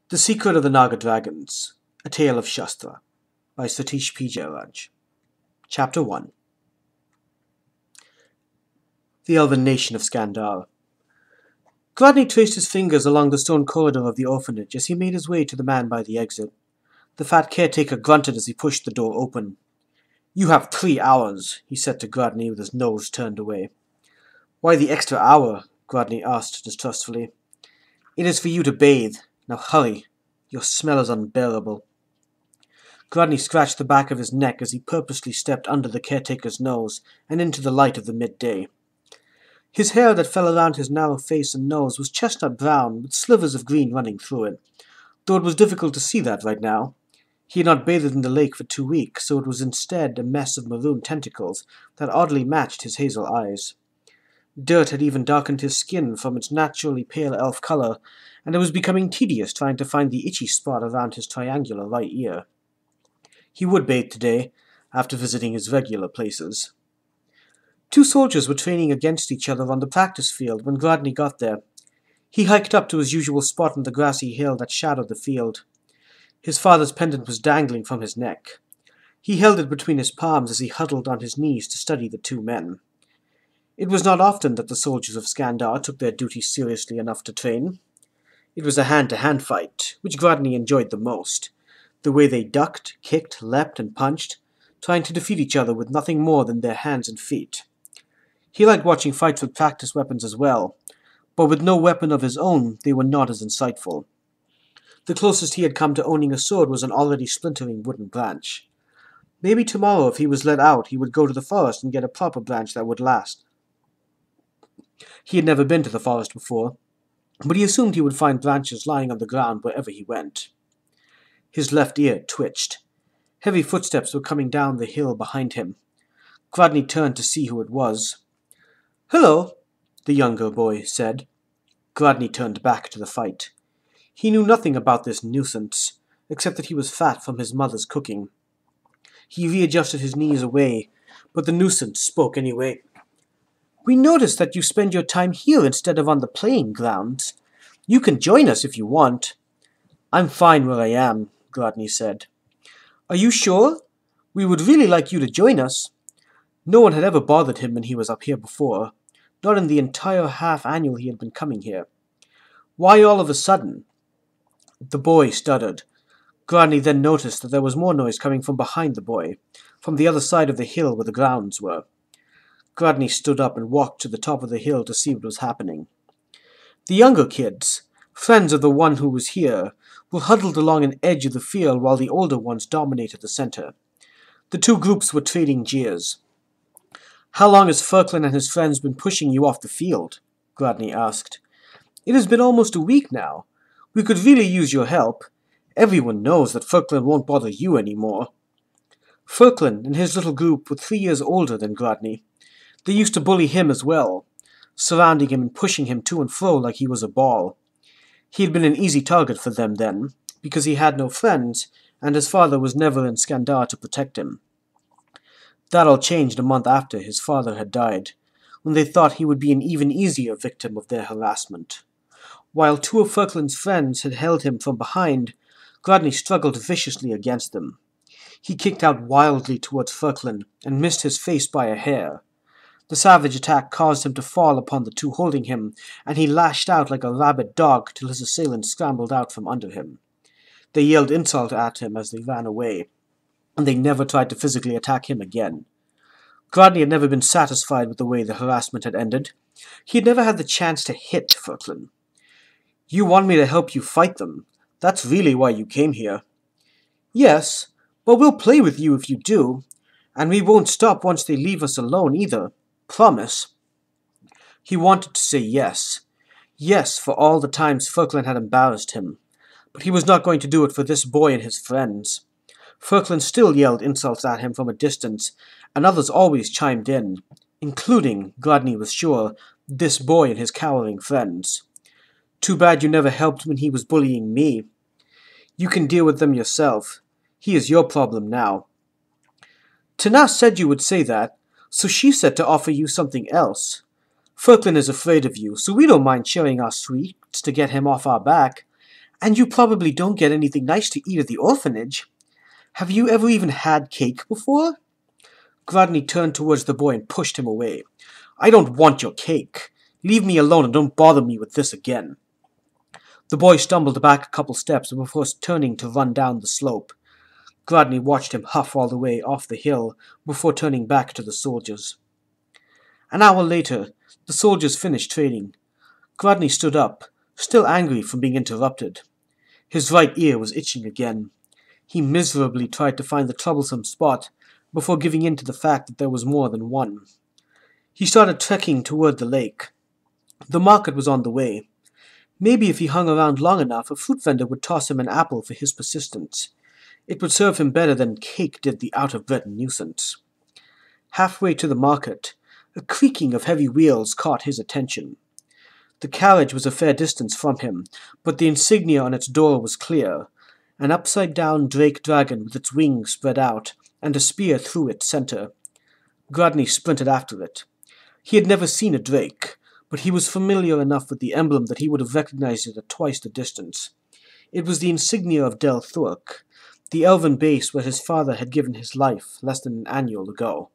The Secret of the Naga Dragons, A Tale of Shastra, by Satish P. Jairaj. Chapter 1. The Elven Nation of Skandar. Gladney traced his fingers along the stone corridor of the orphanage as he made his way to the man by the exit. The fat caretaker grunted as he pushed the door open. "You have 3 hours, he said to Gladney with his nose turned away. "Why the extra hour?" Gladney asked distrustfully. "It is for you to bathe. Now hurry. Your smell is unbearable." Gladney scratched the back of his neck as he purposely stepped under the caretaker's nose and into the light of the midday. His hair that fell around his narrow face and nose was chestnut brown with slivers of green running through it, though it was difficult to see that right now. He had not bathed in the lake for 2 weeks, so it was instead a mess of maroon tentacles that oddly matched his hazel eyes. Dirt had even darkened his skin from its naturally pale elf color, and it was becoming tedious trying to find the itchy spot around his triangular right ear. He would bathe today, after visiting his regular places. 2 soldiers were training against each other on the practice field when Gladney got there. He hiked up to his usual spot on the grassy hill that shadowed the field. His father's pendant was dangling from his neck. He held it between his palms as he huddled on his knees to study the 2 men. It was not often that the soldiers of Skandar took their duty seriously enough to train. It was a hand-to-hand fight, which Gladney enjoyed the most. The way they ducked, kicked, leapt, and punched, trying to defeat each other with nothing more than their hands and feet. He liked watching fights with practice weapons as well, but with no weapon of his own, they were not as insightful. The closest he had come to owning a sword was an already splintering wooden branch. Maybe tomorrow, if he was let out, he would go to the forest and get a proper branch that would last. He had never been to the forest before, but he assumed he would find branches lying on the ground wherever he went. His left ear twitched. Heavy footsteps were coming down the hill behind him. Gladney turned to see who it was. "Hello," the younger boy said. Gladney turned back to the fight. He knew nothing about this nuisance, except that he was fat from his mother's cooking. He readjusted his knees away, but the nuisance spoke anyway. "We noticed that you spend your time here instead of on the playing grounds. You can join us if you want." "I'm fine where I am," Gladney said. "Are you sure? We would really like you to join us." No one had ever bothered him when he was up here before, not in the entire half-annual he had been coming here. "Why all of a sudden?" The boy stuttered. Gladney then noticed that there was more noise coming from behind the boy, from the other side of the hill where the grounds were. Gladney stood up and walked to the top of the hill to see what was happening. The younger kids, friends of the one who was here, were huddled along an edge of the field while the older ones dominated the center. The 2 groups were trading jeers. "How long has Firklin and his friends been pushing you off the field?" Gladney asked. "It has been almost a week now. We could really use your help. Everyone knows that Firklin won't bother you anymore." Firklin and his little group were 3 years older than Gladney. They used to bully him as well, surrounding him and pushing him to and fro like he was a ball. He had been an easy target for them then, because he had no friends, and his father was never in Skandar to protect him. That all changed a month after his father had died, when they thought he would be an even easier victim of their harassment. While 2 of Firklin's friends had held him from behind, Gladney struggled viciously against them. He kicked out wildly towards Firklin and missed his face by a hair. The savage attack caused him to fall upon the 2 holding him, and he lashed out like a rabid dog till his assailants scrambled out from under him. They yelled insult at him as they ran away, and they never tried to physically attack him again. Gladney had never been satisfied with the way the harassment had ended. He had never had the chance to hit Firklin. "You want me to help you fight them. That's really why you came here." "Yes, but we'll play with you if you do, and we won't stop once they leave us alone either. Promise." He wanted to say yes. Yes, for all the times Firklin had embarrassed him. But he was not going to do it for this boy and his friends. Firklin still yelled insults at him from a distance, and others always chimed in, including, Gladney was sure, this boy and his cowering friends. "Too bad you never helped when he was bullying me." "You can deal with them yourself. He is your problem now." "Tana said you would say that, so she said to offer you something else. Firklin is afraid of you, so we don't mind sharing our sweets to get him off our back. And you probably don't get anything nice to eat at the orphanage. Have you ever even had cake before? Grodny turned towards the boy and pushed him away. I don't want your cake. Leave me alone and don't bother me with this again. The boy stumbled back a couple steps before turning to run down the slope. Grodny watched him huff all the way off the hill before turning back to the soldiers. An hour later, the soldiers finished trading. Grodny stood up, still angry from being interrupted. His right ear was itching again. He miserably tried to find the troublesome spot before giving in to the fact that there was more than one. He started trekking toward the lake. The market was on the way. Maybe if he hung around long enough, a fruit vendor would toss him an apple for his persistence. It would serve him better than cake did the out-of-breath nuisance. Halfway to the market, a creaking of heavy wheels caught his attention. The carriage was a fair distance from him, but the insignia on its door was clear, an upside-down drake dragon with its wings spread out and a spear through its center. Grodny sprinted after it. He had never seen a drake, but he was familiar enough with the emblem that he would have recognized it at twice the distance. It was the insignia of Del Thurk, the elven base where his father had given his life less than an annual ago.